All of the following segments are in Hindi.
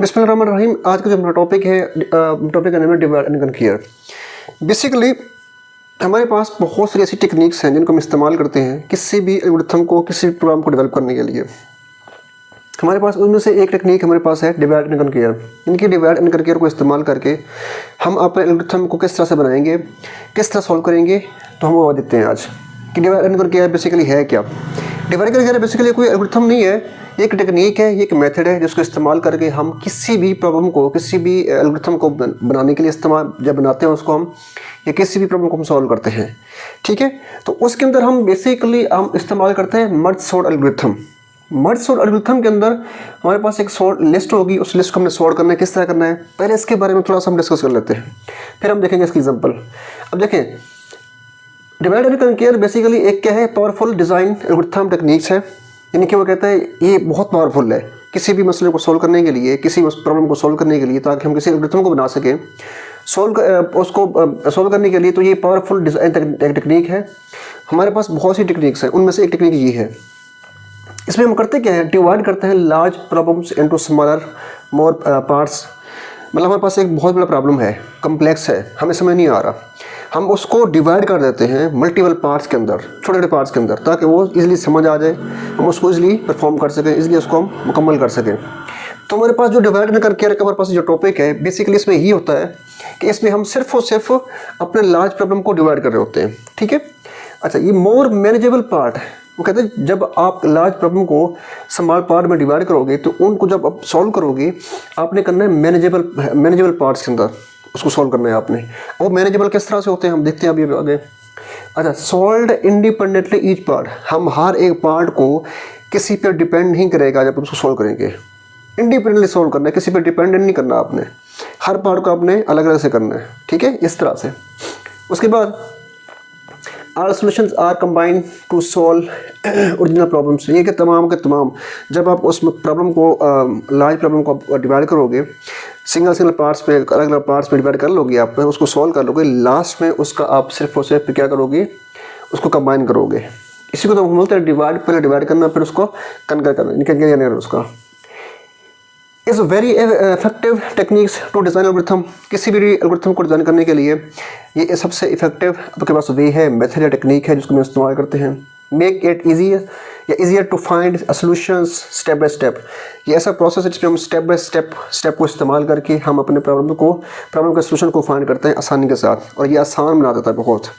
बिस्मिल्लाहिर्रहमानिर्रहीम। आज का जो हमारा टॉपिक का नाम है डिवाइड एंड कन्क्वेयर। बेसिकली हमारे पास बहुत सारी ऐसी टेक्निक्स हैं जिनको हम इस्तेमाल करते हैं किसी भी एल्गोरिथम को, किसी भी प्रोग्राम को डेवलप करने के लिए। हमारे पास उनमें से एक टेक्निक हमारे पास है डिवाइड एंड कन्क्वेयर। इनकी डिवाइड एंड कन्क्वेयर को इस्तेमाल करके हम अपने एल्गोरिथम को किस तरह से बनाएंगे, किस तरह सॉल्व करेंगे, तो हम वो देखते हैं आज कि डिवाइड एंड कन्क्वेयर बेसिकली है क्या। डिवाइड एंड कन्क्वेयर बेसिकली कोई एल्गोरिथम नहीं है, ये एक टेक्निक है, ये एक मेथड है जिसको इस्तेमाल करके हम किसी भी प्रॉब्लम को, किसी भी एल्गोरिथम को बनाने के लिए इस्तेमाल जब बनाते हैं उसको हम, या किसी भी प्रॉब्लम को हम सॉल्व करते हैं। ठीक है, तो उसके अंदर हम बेसिकली हम इस्तेमाल करते हैं merge sort algorithm. Merge sort algorithm के अंदर हमारे पास एक सॉर्ट लिस्ट होगी, उस लिस्ट को हमने सॉर्ट करना है। किस तरह करना है, पहले इसके बारे में थोड़ा सा हम डिस्कस कर लेते हैं, फिर हम देखेंगे इसकी एग्जांपल। अब देखें, डिवाइड एंड कन्क्वेयर बेसिकली एक क्या है, पावरफुल डिज़ाइन एल्गोरिथम टेक्निक्स है। यानी कि वो कहता है ये बहुत पावरफुल है किसी भी मसले को सॉल्व करने के लिए, किसी प्रॉब्लम को सॉल्व करने के लिए, ताकि हम किसी एल्गोरिथम को बना सकें उसको सॉल्व करने के लिए। तो ये पावरफुल डिज़ाइन टेक्निक है। हमारे पास बहुत सी टेक्निक्स हैं, उनमें से एक टेक्निक ये है। इसमें हम करते क्या है, डिवाइड करते हैं लार्ज प्रॉब्लम्स इनटू स्मॉलर मोर पार्ट्स। मतलब हमारे पास एक बहुत बड़ा प्रॉब्लम है, कम्प्लेक्स है, हमें समझ नहीं आ रहा, हम उसको डिवाइड कर देते हैं मल्टीपल पार्ट्स के अंदर, छोटे छोटे पार्ट्स के अंदर, ताकि वो इजीली समझ आ जाए, हम उसको इजीली परफॉर्म कर सकें, इजीली उसको हम मुकम्मल कर सकें। तो हमारे पास जो डिवाइड एंड कन्क्वेयर का हमारे पास जो टॉपिक है, बेसिकली इसमें यही होता है कि इसमें हम सिर्फ और सिर्फ अपने लार्ज प्रॉब्लम को डिवाइड कर रहे होते हैं। ठीक है, अच्छा, ये मोर मैनेजेबल पार्ट, वो कहते हैं जब आप लार्ज प्रॉब्लम को स्मॉल पार्ट में डिवाइड करोगे तो उनको जब आप सॉल्व करोगे, आपने करना है मैनेजेबल पार्ट्स के अंदर उसको सॉल्व करना है आपने। वो मैनेजेबल किस तरह से होते हैं हम देखते हैं अभी आगे। अच्छा, सॉल्व इंडिपेंडेंटली ईच पार्ट, हम हर एक पार्ट को किसी पर डिपेंड नहीं करेगा जब उसको सॉल्व करेंगे। इंडिपेंडेंटली सॉल्व करना है, किसी पर डिपेंडेंट नहीं करना आपने, हर पार्ट को आपने अलग अलग से करना है। ठीक है, इस तरह से। उसके बाद all solutions are combined to solve original problems. ये कि तमाम के तमाम जब आप उस प्रॉब्लम को, लार्ज प्रॉब्लम को डिवाइड करोगे, सिंगल पार्ट्स पे, अलग अलग पार्ट्स में डिवाइड कर लोगे, आप उसको सॉल्व कर लोगे, लास्ट में उसका आप सिर्फ और सिर्फ क्या करोगे, उसको कंबाइन करोगे। इसी को तो हम बोलते हैं डिवाइड, पहले डिवाइड करना फिर उसको कन्कर करना, निकल उसका। Is very effective techniques to design algorithm. किसी भी एल्गोरिथम को डिज़ाइन करने के लिए ये सबसे इफेक्टिव आपके पास वे है, मेथड या टेक्निक है जिसको हम इस्तेमाल करते हैं। Make it easier to find solutions step by step. ये ऐसा प्रोसेस है जिसमें हम स्टेप बाय स्टेप को इस्तेमाल करके हम अपने प्रॉब्लम के सोल्यूशन को फाइंड करते हैं आसानी के साथ, और ये आसान बना देता है बहुत।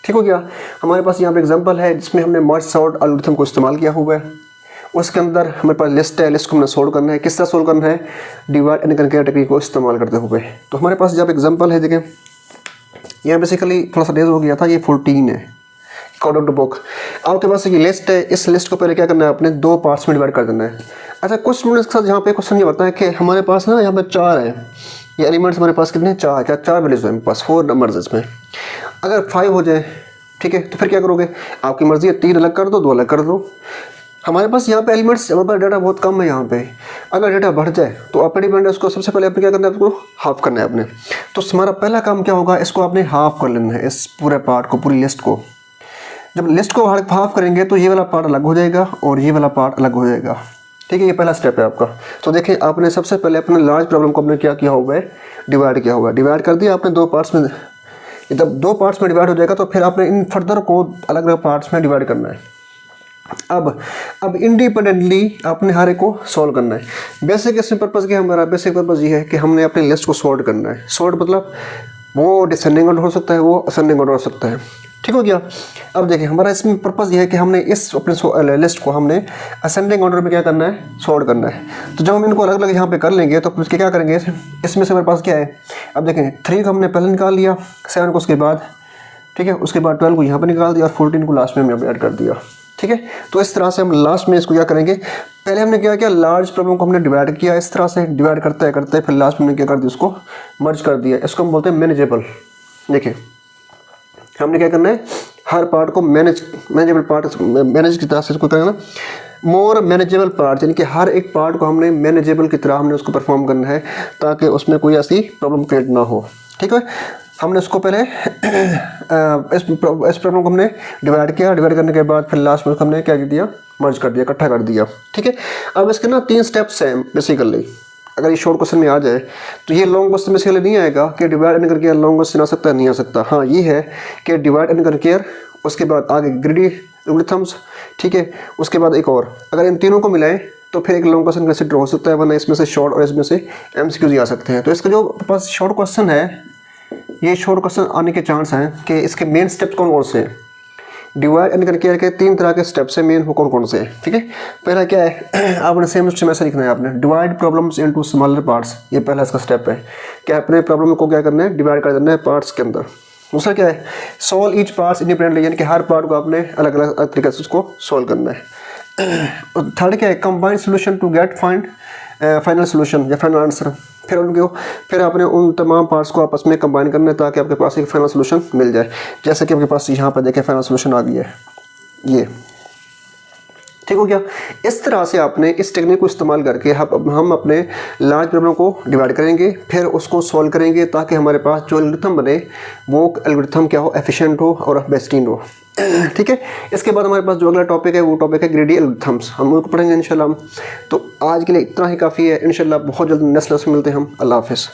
ठीक हो गया। हमारे पास यहाँ पे एग्जांपल है जिसमें हमने मर्ज सॉर्ट एल्गोरिथम को इस्तेमाल किया हुआ है। उसके अंदर हमारे पास लिस्ट है, लिस्ट को हमने सॉल्व करना है। किस तरह सॉल्व करना है, डिवाइड एंड कन्क्वेयर टेक्निक को इस्तेमाल करते हुए। तो हमारे पास जब एग्जांपल है, देखें यहाँ बेसिकली थोड़ा सा डेज हो गया था, ये 14 है अकॉर्डिंग टू बुक। आपके पास ये लिस्ट है, इस लिस्ट को पहले क्या करना है, आपने 2 पार्ट्स में डिवाइड कर देना है। अच्छा, कुछ स्टूडेंट्स के साथ यहाँ पे क्वेश्चन ये बताया कि हमारे पास ना यहाँ पे 4 है, ये एलिमेंट्स हमारे पास कितने, 4 वैल्यूज है हमारे पास, 4 नंबर्स इसमें। अगर 5 हो जाए, ठीक है, तो फिर क्या करोगे, आपकी मर्जी है, 3 अलग कर दो, 2 अलग कर दो। हमारे पास यहाँ पे एलिमेंट्स, हमारे पास डाटा बहुत कम है यहाँ पे। अगर डाटा बढ़ जाए तो आप डिपेंड है, उसको सबसे पहले आपने क्या करना है, उसको हाफ करना है आपने। तो हमारा पहला काम क्या होगा, इसको आपने हाफ कर लेना है, इस पूरे पार्ट को, पूरी लिस्ट को। जब लिस्ट को हाफ करेंगे तो ये वाला पार्ट अलग हो जाएगा और ये वाला पार्ट अलग हो जाएगा। ठीक है, ये पहला स्टेप है आपका। तो देखें, आपने सबसे पहले अपने लार्ज प्रॉब्लम को आपने क्या किया हुआ है, डिवाइड किया हुआ है। डिवाइड कर दिया आपने 2 पार्ट्स में। जब 2 पार्ट्स में डिवाइड हो जाएगा तो फिर आपने इन फर्दर को अलग अलग पार्ट्स में डिवाइड करना है। अब इंडिपेंडेंटली आपने हर एक को सॉल्व करना है। बेसिक इसमें पर्पज़ क्या है, हमारा बेसिक पर्पज़ ये है कि हमने अपनी लिस्ट को सॉर्ट करना है। सॉर्ट मतलब वो डिसेंडिंग ऑर्डर हो सकता है, वो असेंडिंग ऑर्डर हो सकता है। ठीक हो गया। अब देखिए, हमारा इसमें पर्पज़ ये है कि हमने इस अपने लिस्ट को हमने असेंडिंग ऑर्डर में क्या करना है, सॉर्ट करना है। तो जब हम इनको अलग अलग यहाँ पे कर लेंगे तो उसके क्या करेंगे, इसमें से हमारे पास क्या है, अब देखें 3 को हमने पहले निकाल लिया, 7 को उसके बाद, ठीक है, उसके बाद 12 को यहाँ पर निकाल दिया और 14 को लास्ट में हमने ऐड कर दिया। ठीक है, तो इस तरह से हम लास्ट में इसको क्या करेंगे, पहले हमने क्या किया, लार्ज प्रॉब्लम को हमने डिवाइड किया, इस तरह से डिवाइड करते करते फिर लास्ट में हमने क्या कर दिया, उसको मर्ज कर दिया। इसको हम बोलते हैं मैनेजेबल। देखिए, हमने क्या करना है, हर पार्ट को मैनेजेबल पार्ट मैनेज की तरह से इसको करना, मोर मैनेजेबल पार्ट, यानी कि हर एक पार्ट को हमने मैनेजेबल की तरह हमने उसको परफॉर्म करना है, ताकि उसमें कोई ऐसी प्रॉब्लम क्रिएट ना हो। ठीक है, हमने उसको पहले इस प्रॉब्लम को हमने डिवाइड किया, डिवाइड करने के बाद फिर लास्ट में हमने क्या कर दिया, मर्ज कर दिया, इकट्ठा कर दिया। ठीक है, अब इसके ना 3 स्टेप्स हैं बेसिकली। अगर ये शॉर्ट क्वेश्चन में आ जाए तो ये लॉन्ग क्वेश्चन में से नहीं आएगा कि डिवाइड एंड करके लॉन्ग क्वेश्चन आ सकता है, नहीं आ सकता। हाँ ये है कि डिवाइड एंड करके उसके बाद आगे ग्रीडी एल्गोरिथम्स, ठीक है, उसके बाद एक और, अगर इन तीनों को मिलाएं तो फिर एक लॉन्ग क्वेश्चन कंसिडर हो सकता है, वरना इसमें से शॉर्ट और इसमें से एमसीक्यूज ही आ सकते हैं। तो इसका जो पास शॉर्ट क्वेश्चन है, ये शॉर्ट क्वेश्चन आने के चांस हैं कि इसके मेन स्टेप्स कौन कौन से हैं। डिवाइड एंड करके के 3 तरह के स्टेप्स हैं मेन, वो कौन कौन से हैं, ठीक है। पहला क्या है, आपने सेम में ऐसा लिखना है, आपने divide problems into smaller parts, ये पहला इसका स्टेप है कि अपने प्रॉब्लम को क्या करना है, डिवाइड कर देना है पार्ट्स के अंदर। दूसरा क्या है, सॉल्व ईच पार्ट्स इंडिपेंडेंटली, यानी कि हर पार्ट को आपने अलग अलग तरीके से उसको सॉल्व करना है। और थर्ड क्या है, combined solution to get final solution या फाइनल आंसर, फिर आपने उन तमाम पार्ट्स को आपस में कंबाइन करना है ताकि आपके पास एक फाइनल सोल्यूशन मिल जाए। जैसे कि आपके पास यहाँ पर देखें फाइनल सोल्यूशन आ गया है, ये ठीक हो गया। इस तरह से आपने इस टेक्निक को इस्तेमाल करके हम अपने लार्ज प्रॉब्लम को डिवाइड करेंगे, फिर उसको सॉल्व करेंगे ताकि हमारे पास जो एल्गोरिथम बने वो एल्गोरिथम क्या हो, एफिशिएंट हो और बेस्टीन हो, ठीक है। इसके बाद हमारे पास जो अगला टॉपिक है वो टॉपिक है ग्रीडी एल्गोरिथम्स, हम उनको पढ़ेंगे इंशाल्लाह। तो आज के लिए इतना ही काफ़ी है, इंशाल्लाह बहुत जल्द नेक्स्ट क्लास में मिलते हैं हम। अल्लाह हाफिज़।